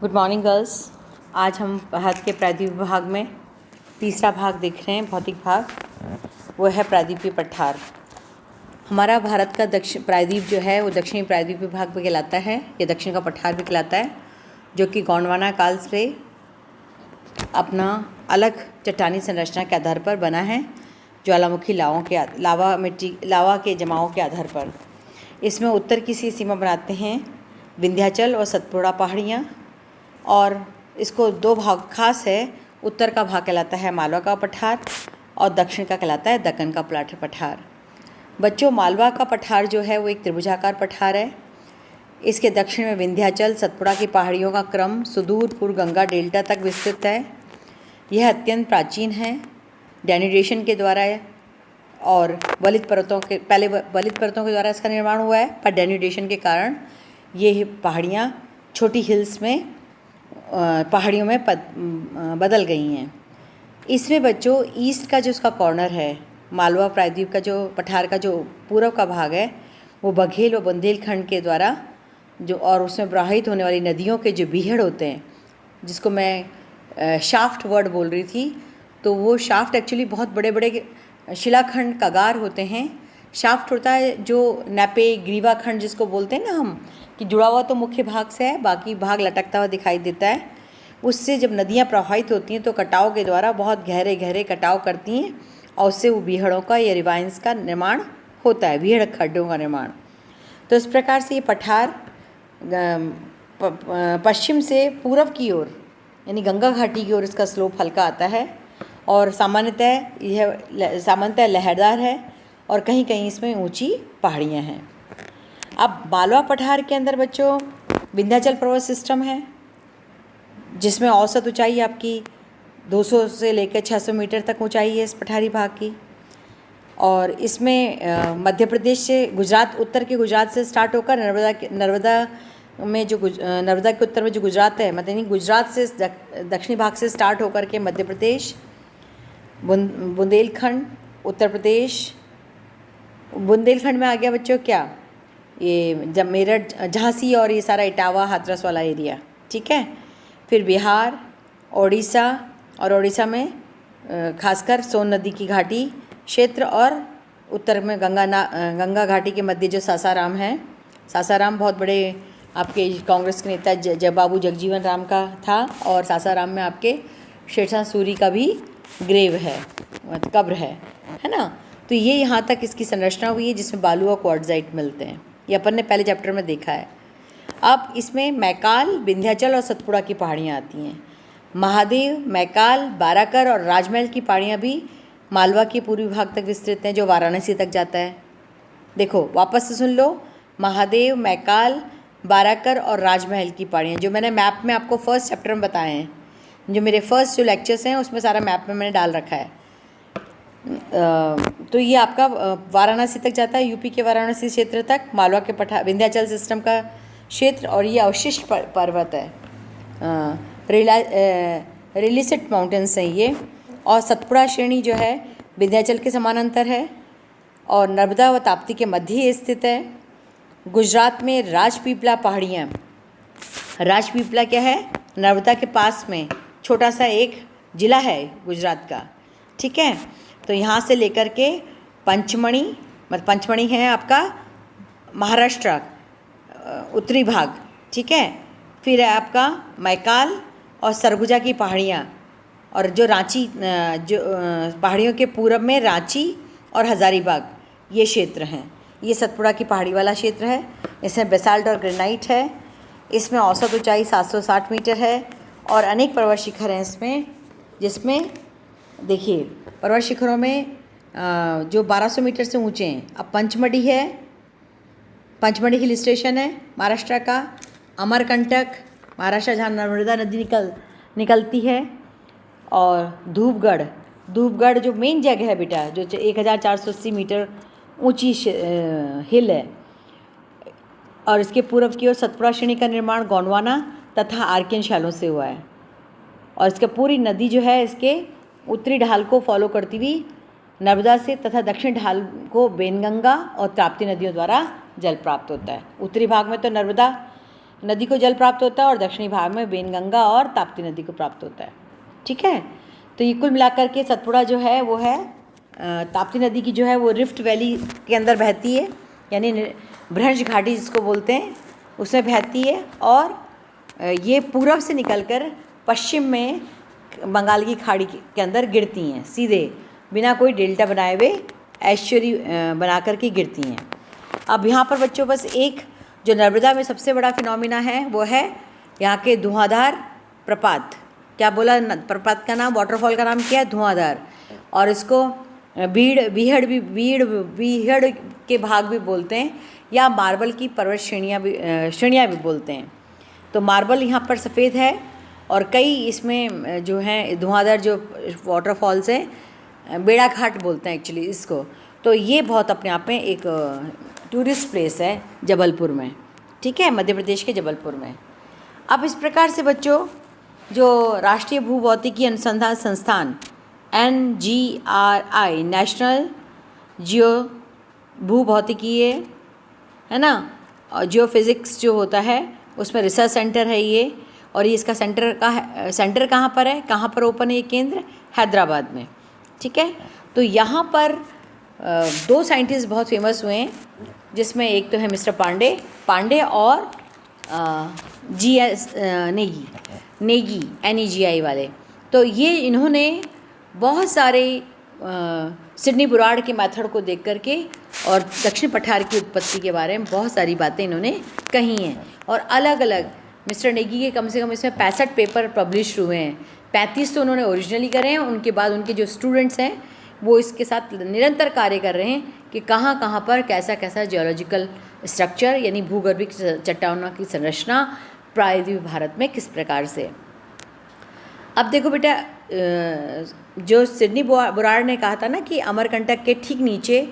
Good morning girls. आज हम भारत के प्रायद्वीप विभाग में तीसरा भाग देख रहे हैं, भौतिक भाग। वो है प्रायद्वीपीय पठार। हमारा भारत का प्रायद्वीप जो है वो दक्षिणी प्रायद्वीप विभाग में कहलाता है, या दक्षिण का पठार भी कहलाता है, जो कि गोंडवाना काल से अपना अलग चट्टानी संरचना के आधार पर बना है, ज्वालामुखी लावा के जमाव के आधार पर। इसमें उत्तर की सीमा बनाते हैं विंध्याचल और सतपुड़ा पहाड़ियाँ, और इसको दो भाग खास है। उत्तर का भाग कहलाता है मालवा का पठार और दक्षिण का कहलाता है दक्कन का पठार। बच्चों, मालवा का पठार जो है वो एक त्रिभुजाकार पठार है। इसके दक्षिण में विंध्याचल सतपुड़ा की पहाड़ियों का क्रम सुदूर पूर्व गंगा डेल्टा तक विस्तृत है। यह अत्यंत प्राचीन है। डेनुडेशन के द्वारा और बलित परतों के द्वारा इसका निर्माण हुआ है, पर डेनुडेशन के कारण ये पहाड़ियाँ छोटी हिल्स में पहाड़ियों में बदल गई हैं। इसमें बच्चों ईस्ट का जो उसका कॉर्नर है, मालवा प्रायद्वीप का जो पठार का जो पूर्व का भाग है, वो बघेल और बुंदेलखंड के द्वारा जो और उसमें प्रवाहित होने वाली नदियों के जो बीहड़ होते हैं, जिसको मैं शाफ्ट वर्ड बोल रही थी, तो वो शाफ्ट एक्चुअली बहुत बड़े बड़े शिलाखंड कगार होते हैं। शाफ्ट होता है जो नैपे ग्रीवाखंड जिसको बोलते हैं ना हम, कि जुड़ा हुआ तो मुख्य भाग से है, बाकी भाग लटकता हुआ दिखाई देता है। उससे जब नदियाँ प्रवाहित होती हैं तो कटाव के द्वारा बहुत गहरे गहरे कटाव करती हैं, और उससे वो बीहड़ों का या रिवाइंस का निर्माण होता है, बीहड़ खड्डों का निर्माण। तो इस प्रकार से ये पठार पश्चिम से पूर्व की ओर यानी गंगा घाटी की ओर इसका स्लोप हल्का आता है, और सामान्यतः लहरदार है, और कहीं कहीं इसमें ऊंची पहाड़ियाँ हैं। अब मालवा पठार के अंदर बच्चों विंध्याचल पर्वत सिस्टम है, जिसमें औसत ऊंचाई आपकी 200 से लेकर 600 मीटर तक ऊंचाई है इस पठारी भाग की। और इसमें मध्य प्रदेश से गुजरात, उत्तर के गुजरात से स्टार्ट होकर नर्मदा के उत्तर में जो गुजरात है, मतलब गुजरात से दक्षिणी भाग से स्टार्ट होकर के मध्य प्रदेश, बुंदेलखंड, उत्तर प्रदेश, बुंदेलखंड में आ गया बच्चों क्या, ये जब मेरठ, झांसी और ये सारा इटावा हाथरस वाला एरिया, ठीक है। फिर बिहार, ओडिशा, और ओडिशा में खासकर सोन नदी की घाटी क्षेत्र, और उत्तर में गंगा घाटी के मध्य जो सासाराम है। सासाराम बहुत बड़े आपके कांग्रेस के नेता बाबू जगजीवन राम का था, और सासाराम में आपके शेरशाह सूरी का भी ग्रेव है, कब्र है ना। तो ये यहाँ तक इसकी संरचना हुई है, जिसमें बालू और क्वार्ट्जाइट मिलते हैं। ये अपन ने पहले चैप्टर में देखा है। अब इसमें मैकाल, विंध्याचल और सतपुड़ा की पहाड़ियाँ आती हैं। महादेव, मैकाल, बाराकर और राजमहल की पहाड़ियाँ भी मालवा के पूर्वी भाग तक विस्तृत हैं, जो वाराणसी तक जाता है। देखो वापस से सुन लो, महादेव, मैकाल, बाराकर और राजमहल की पहाड़ियाँ, जो मैंने मैप में आपको फर्स्ट चैप्टर में बताए हैं, जो मेरे फर्स्ट जो लेक्चर्स हैं उसमें सारा मैप में मैंने डाल रखा है। तो ये आपका वाराणसी तक जाता है, यूपी के वाराणसी क्षेत्र तक, मालवा के विंध्याचल सिस्टम का क्षेत्र, और ये अवशिष्ट पर्वत है, रिलिसेट माउंटेन्स हैं ये। और सतपुड़ा श्रेणी जो है विंध्याचल के समानांतर है, और नर्मदा व ताप्ती के मध्य स्थित है। गुजरात में राजपीपला पहाड़ियाँ, राजपीपला क्या है, नर्मदा के पास में छोटा सा एक जिला है गुजरात का, ठीक है। तो यहाँ से लेकर के पंचमढ़ी है आपका महाराष्ट्र उत्तरी भाग, ठीक है। फिर है आपका मैकाल और सरगुजा की पहाड़ियाँ, और जो रांची, जो पहाड़ियों के पूरब में रांची और हज़ारीबाग ये क्षेत्र हैं। ये सतपुड़ा की पहाड़ी वाला क्षेत्र है। इसमें बेसाल्ट और ग्रेनाइट है। इसमें औसत ऊंचाई 760 मीटर है, और अनेक पर्वत शिखर हैं इसमें, जिसमें देखिए पर्वत शिखरों में जो 1200 मीटर से ऊंचे हैं। अब पंचमढ़ी है, पंचमढ़ी हिल स्टेशन है महाराष्ट्र का। अमरकंटक महाराष्ट्र, जहाँ नर्मदा नदी निकलती है। और धूपगढ़ जो मेन जगह है बेटा, जो 1480 मीटर ऊंची हिल है। और इसके पूर्व की ओर सतपुड़ा श्रेणी का निर्माण गोंडवाना तथा आर्कियन शैलों से हुआ है। और इसका पूरी नदी जो है इसके उत्तरी ढाल को फॉलो करती हुई नर्मदा से, तथा दक्षिण ढाल को बेनगंगा और ताप्ती नदियों द्वारा जल प्राप्त होता है। उत्तरी भाग में तो नर्मदा नदी को जल प्राप्त होता है और दक्षिणी भाग में वेनगंगा और ताप्ती नदी को प्राप्त होता है। ठीक है, तो ये कुल मिलाकर के सतपुड़ा जो है वो है ताप्ती नदी की जो है वो रिफ्ट वैली के अंदर बहती है, यानी भ्रंश घाटी जिसको बोलते हैं उसमें बहती है, और ये पूरब से निकलकर पश्चिम में बंगाल की खाड़ी के अंदर गिरती हैं, सीधे बिना कोई डेल्टा बनाए हुए एस्चुरी बना करके गिरती हैं। अब यहाँ पर बच्चों बस एक जो नर्मदा में सबसे बड़ा फिनोमिना है वो है यहाँ के धुआंधार प्रपात। क्या बोला प्रपात का नाम, वाटरफॉल का नाम क्या है? धुआंधार। और इसको बीहड़ के भाग भी बोलते हैं, या मार्बल की पर्वत श्रेणियाँ भी बोलते हैं। तो मार्बल यहाँ पर सफ़ेद है, और कई इसमें जो हैं धुआंधार जो वाटरफॉल्स हैं, बेड़ा घाट बोलते हैं एक्चुअली इसको। तो ये बहुत अपने आप में एक टूरिस्ट प्लेस है जबलपुर में। ठीक है, मध्य प्रदेश के जबलपुर में। अब इस प्रकार से बच्चों जो राष्ट्रीय भूभौतिकी अनुसंधान संस्थान NGRI, नेशनल जियो भूभौतिकीय है ना, और जियो फिज़िक्स जो होता है उसमें रिसर्च सेंटर है ये। और ये इसका सेंटर कहाँ पर है, कहाँ पर ओपन है ये केंद्र? हैदराबाद में। ठीक है, तो यहाँ पर दो साइंटिस्ट बहुत फेमस हुए हैं, जिसमें एक तो है मिस्टर पांडे और GS नेगी NEGI वाले। तो ये इन्होंने बहुत सारे सिडनी बुराड़ के मेथड को देख करके और दक्षिण पठार की उत्पत्ति के बारे में बहुत सारी बातें इन्होंने कही हैं। और अलग अलग मिस्टर नेगी के कम से कम इसमें 65 पेपर पब्लिश हुए हैं। 35 तो उन्होंने ओरिजिनली करे हैं, उनके बाद उनके जो स्टूडेंट्स हैं वो इसके साथ निरंतर कार्य कर रहे हैं कि कहाँ कहाँ पर कैसा कैसा जियोलॉजिकल स्ट्रक्चर यानी भूगर्भिक चट्टानों की संरचना प्रायद्वीप भारत में किस प्रकार से। अब देखो बेटा, जो सिडनी बुराड़ ने कहा था ना कि अमरकंटक के ठीक नीचे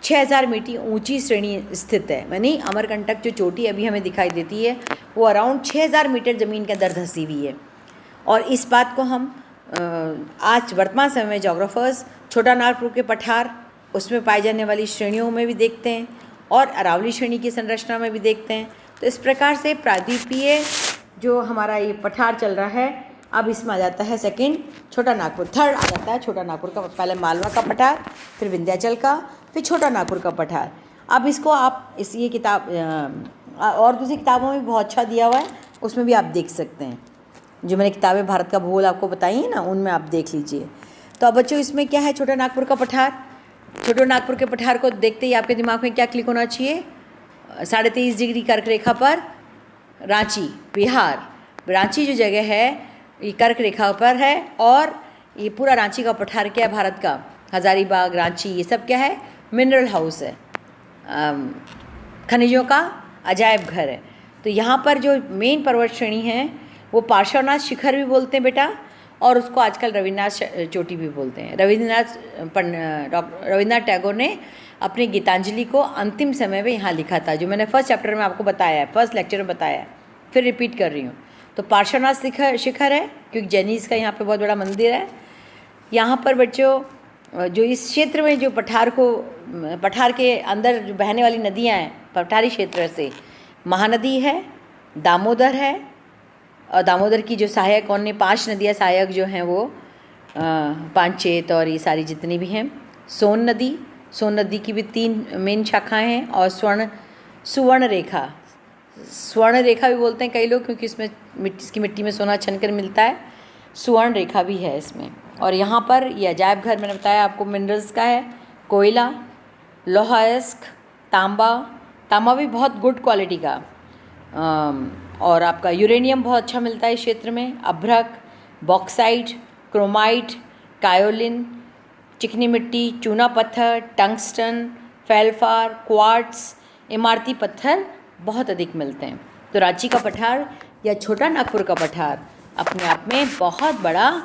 6000 मीटर ऊंची श्रेणी स्थित है, यानी अमरकंटक जो चोटी अभी हमें दिखाई देती है वो अराउंड 6000 मीटर ज़मीन के अंदर धंसी हुई है। और इस बात को हम आज वर्तमान समय में जोग्राफर्स छोटा नागपुर के पठार उसमें पाई जाने वाली श्रेणियों में भी देखते हैं और अरावली श्रेणी की संरचना में भी देखते हैं। तो इस प्रकार से प्रायद्वीपीय जो हमारा ये पठार चल रहा है, अब इसमें आ जाता है सेकंड छोटा नागपुर, थर्ड आ जाता है छोटा नागपुर का। पहले मालवा का पठार, फिर विंध्याचल का, फिर छोटा नागपुर का पठार। अब इसको आप ये किताब और दूसरी किताबों में बहुत अच्छा दिया हुआ है, उसमें भी आप देख सकते हैं। जो मैंने किताबें भारत का भूगोल आपको बताई है ना, उनमें आप देख लीजिए। तो अब बच्चों इसमें क्या है, छोटा नागपुर का पठार। छोटे नागपुर के पठार को देखते ही आपके दिमाग में क्या क्लिक होना चाहिए? 23.5 डिग्री कर्क रेखा पर रांची, बिहार। रांची जो जगह है ये कर्क रेखा पर है, और ये पूरा रांची का पठार क्या है भारत का? हजारीबाग, रांची, ये सब क्या है? मिनरल हाउस है, खनिजों का अजायब घर है। तो यहाँ पर जो मेन पर्वत श्रेणी है वो पार्श्वनाथ शिखर भी बोलते हैं बेटा, और उसको आजकल रविन्द्रनाथ चोटी भी बोलते हैं। रविन्द्रनाथ टैगोर ने अपनी गीतांजलि को अंतिम समय में यहाँ लिखा था, जो मैंने फर्स्ट चैप्टर में आपको बताया है, फर्स्ट लेक्चर में बताया है, फिर रिपीट कर रही हूँ। तो पार्श्वनाथ शिखर है, क्योंकि जैनीज़ का यहाँ पे बहुत बड़ा मंदिर है। यहाँ पर बच्चों जो इस क्षेत्र में जो पठार के अंदर जो बहने वाली नदियाँ हैं पठारी क्षेत्र से, महानदी है, दामोदर है, और दामोदर की जो सहायक कौन ने 5 नदियाँ सहायक जो हैं वो पांचेत और ये सारी जितनी भी हैं। सोन नदी की भी 3 मेन शाखाएं हैं, और स्वर्ण रेखा भी बोलते हैं कई लोग, क्योंकि इसमें इसकी मिट्टी में सोना छनकर मिलता है। स्वर्ण रेखा भी है इसमें। और यहाँ पर ये अजायब घर मैंने बताया आपको मिनरल्स का है, कोयला, लोहा अयस्क, तांबा भी बहुत गुड क्वालिटी का, और आपका यूरेनियम बहुत अच्छा मिलता है इस क्षेत्र में, अभ्रक, बॉक्साइट, क्रोमाइट, कायोलिन, चिकनी मिट्टी, चूना पत्थर, टंगस्टन, फेल्फार, क्वार्ट्स, इमारती पत्थर बहुत अधिक मिलते हैं। तो रांची का पठार या छोटा नागपुर का पठार अपने आप में बहुत बड़ा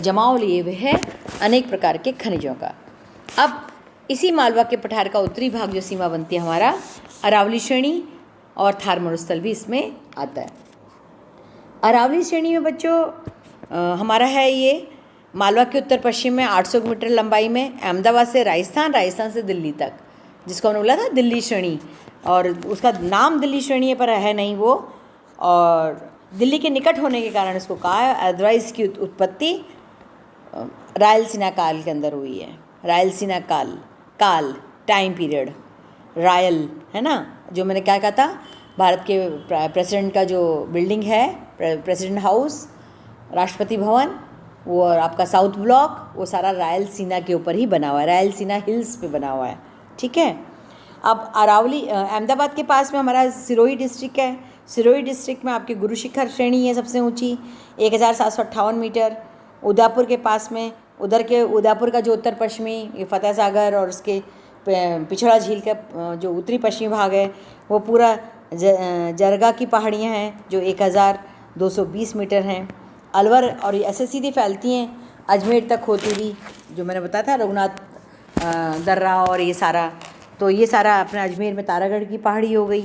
जमाव लिए हुए है अनेक प्रकार के खनिजों का। अब इसी मालवा के पठार का उत्तरी भाग जो सीमा बनती है हमारा, अरावली श्रेणी और थार मरुस्थल भी इसमें आता है। अरावली श्रेणी में बच्चों हमारा है ये मालवा के उत्तर पश्चिम में 800 मीटर लंबाई में, अहमदाबाद से राजस्थान से दिल्ली तक, जिसको हमने बोला था दिल्ली श्रेणी, और उसका नाम दिल्ली श्रेणी पर है नहीं वो, और दिल्ली के निकट होने के कारण इसको कहा है। अदरवाइज़ की उत्पत्ति रायलसीना काल के अंदर हुई है। रायलसीना काल टाइम पीरियड, रायल है ना, जो मैंने क्या कहा था, भारत के प्रेसिडेंट का जो बिल्डिंग है, प्रेसिडेंट हाउस, राष्ट्रपति भवन, वो और आपका साउथ ब्लॉक, वो सारा रायलसीना के ऊपर ही बना हुआ है, रायलसीना हिल्स पे बना हुआ है। ठीक है। अब अरावली अहमदाबाद के पास में हमारा सिरोही डिस्ट्रिक्ट है। सिरोही डिस्ट्रिक्ट में आपकी गुरु शिखर श्रेणी है सबसे ऊंची 1758 मीटर। उदयपुर के पास में, उधर के उदयपुर का जो उत्तर पश्चिमी, ये फतेह सागर और उसके पिछड़ा झील का जो उत्तरी पश्चिमी भाग है, वो पूरा जरगा की पहाड़ियाँ हैं जो 1220 मीटर हैं। अलवर, और ये ऐसे सीधी फैलती हैं अजमेर तक होती हुई, जो मैंने बताया था रघुनाथ दर्रा और ये सारा, तो ये सारा अपने अजमेर में तारागढ़ की पहाड़ी हो गई।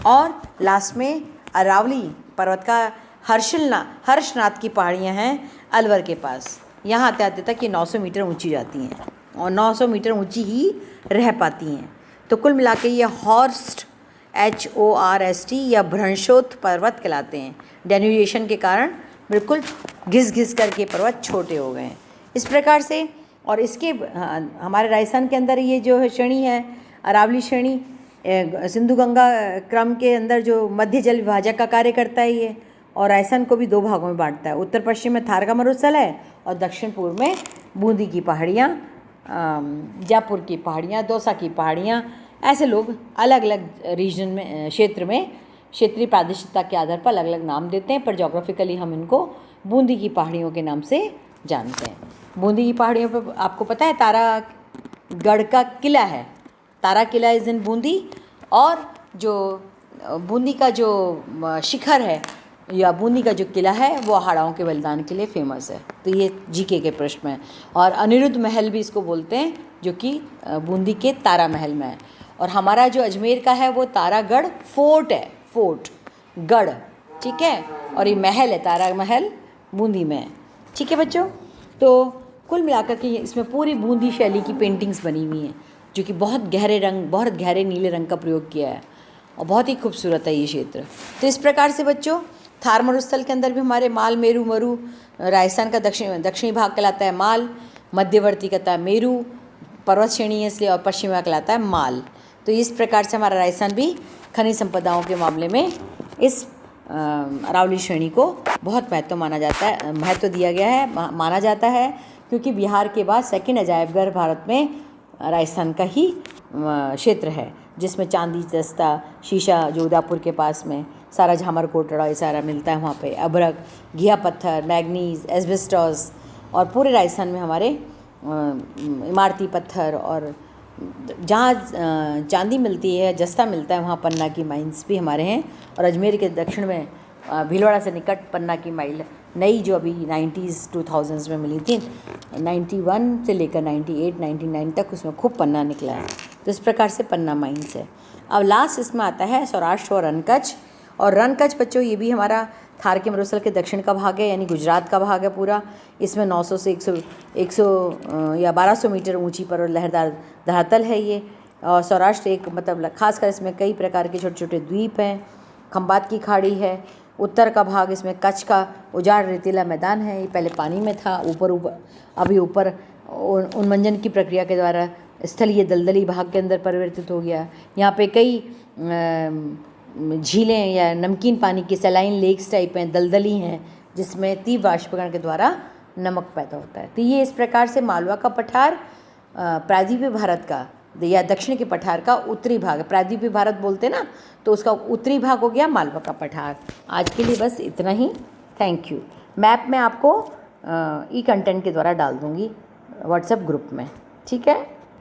और लास्ट में अरावली पर्वत का हर्षनाथ की पहाड़ियाँ हैं अलवर के पास। यहाँ आते आते तक ये 900 मीटर ऊंची जाती हैं और 900 मीटर ऊंची ही रह पाती हैं। तो कुल मिला के ये हॉर्स्ट HORST या भ्रंशोत्थ पर्वत कहलाते हैं। डेन्यूएशन के कारण बिल्कुल घिस करके पर्वत छोटे हो गए हैं इस प्रकार से। और इसके हमारे राजस्थान के अंदर ये जो श्रेणी है अरावली श्रेणी, सिंधु गंगा क्रम के अंदर जो मध्य जल विभाजक का कार्य करता है ये, और राजस्थान को भी 2 भागों में बांटता है। उत्तर पश्चिम में थार का मरुस्थल है और दक्षिण पूर्व में बूंदी की पहाड़ियाँ, जयपुर की पहाड़ियाँ, दौसा की पहाड़ियाँ। ऐसे लोग अलग अलग रीजन में, क्षेत्र में क्षेत्रीय प्रादेशिकता के आधार पर अलग अलग नाम देते हैं, पर जोग्राफिकली हम इनको बूंदी की पहाड़ियों के नाम से जानते हैं। बूंदी की पहाड़ियों पर आपको पता है तारागढ़ का किला है, तारा किला इज़ इन बूंदी, और जो बूंदी का जो शिखर है या बूंदी का जो किला है वो अहाड़ाओं के बलिदान के लिए फेमस है। तो ये जीके के प्रश्न में। और अनिरुद्ध महल भी इसको बोलते हैं, जो कि बूंदी के तारा महल में है। और हमारा जो अजमेर का है वो तारागढ़ फोर्ट है, फोर्ट गढ़, ठीक है। और ये महल है, तारा महल बूंदी में है। ठीक है बच्चों, तो कुल मिलाकर के इसमें पूरी बूंदी शैली की पेंटिंग्स बनी हुई हैं, जो कि बहुत गहरे रंग, बहुत गहरे नीले रंग का प्रयोग किया है और बहुत ही खूबसूरत है ये क्षेत्र। तो इस प्रकार से बच्चों थार मरुस्थल के अंदर भी हमारे माल, मेरू, मरु, राजस्थान का दक्षिणी भाग कहलाता है माल, मध्यवर्ती कहता है मेरू, पर्वत श्रेणी है इसलिए, और पश्चिमी भाग कहलाता है माल। तो इस प्रकार से हमारा राजस्थान भी खनिज संपदाओं के मामले में इस अरावली श्रेणी को बहुत महत्व दिया गया है, माना जाता है, क्योंकि बिहार के बाद सेकंड अजायब घर भारत में राजस्थान का ही क्षेत्र है, जिसमें चांदी, दस्ता, शीशा, जो उदयपुर के पास में सारा झामर कोटड़ा ये सारा मिलता है वहाँ पे, अभ्रक, घिया पत्थर, मैग्नीज, एस्बेस्टॉस, और पूरे राजस्थान में हमारे इमारती पत्थर, और जहाँ चांदी मिलती है, जस्ता मिलता है, वहाँ पन्ना की माइंस भी हमारे हैं। और अजमेर के दक्षिण में भीलवाड़ा से निकट पन्ना की माइल नई, जो अभी 90s 2000s में मिली थी, 91 से लेकर 98 99 तक उसमें खूब पन्ना निकला है। तो इस प्रकार से पन्ना माइंस है। अब लास्ट इसमें आता है सौराष्ट्र और रनकच्छ। और रनकच्छ बच्चों ये भी हमारा थार के मरुस्थल के दक्षिण का भाग है, यानी गुजरात का भाग है पूरा। इसमें 900 से 100 या 1200 मीटर ऊंची पर लहरदार धरातल है ये। और सौराष्ट्र एक मतलब खासकर इसमें कई प्रकार के छोटे छोटे द्वीप हैं, खंबात की खाड़ी है। उत्तर का भाग इसमें कच्छ का उजाड़ रेतीला मैदान है, ये पहले पानी में था, अभी ऊपर उन्मंजन की प्रक्रिया के द्वारा स्थलीय दलदली भाग के अंदर परिवर्तित हो गया। यहाँ पे कई झीलें या नमकीन पानी की सलाइन लेक्स टाइप हैं, दलदली हैं, जिसमें तीव्र वाष्पीकरण के द्वारा नमक पैदा होता है। तो ये इस प्रकार से मालवा का पठार प्रायद्वीपीय भारत का या दक्षिण के पठार का उत्तरी भाग है। प्रायद्वीपीय भारत बोलते हैं ना, तो उसका उत्तरी भाग हो गया मालवा का पठार। आज के लिए बस इतना ही, थैंक यू। मैप मैं आपको ई कंटेंट के द्वारा डाल दूँगी व्हाट्सएप ग्रुप में, ठीक है।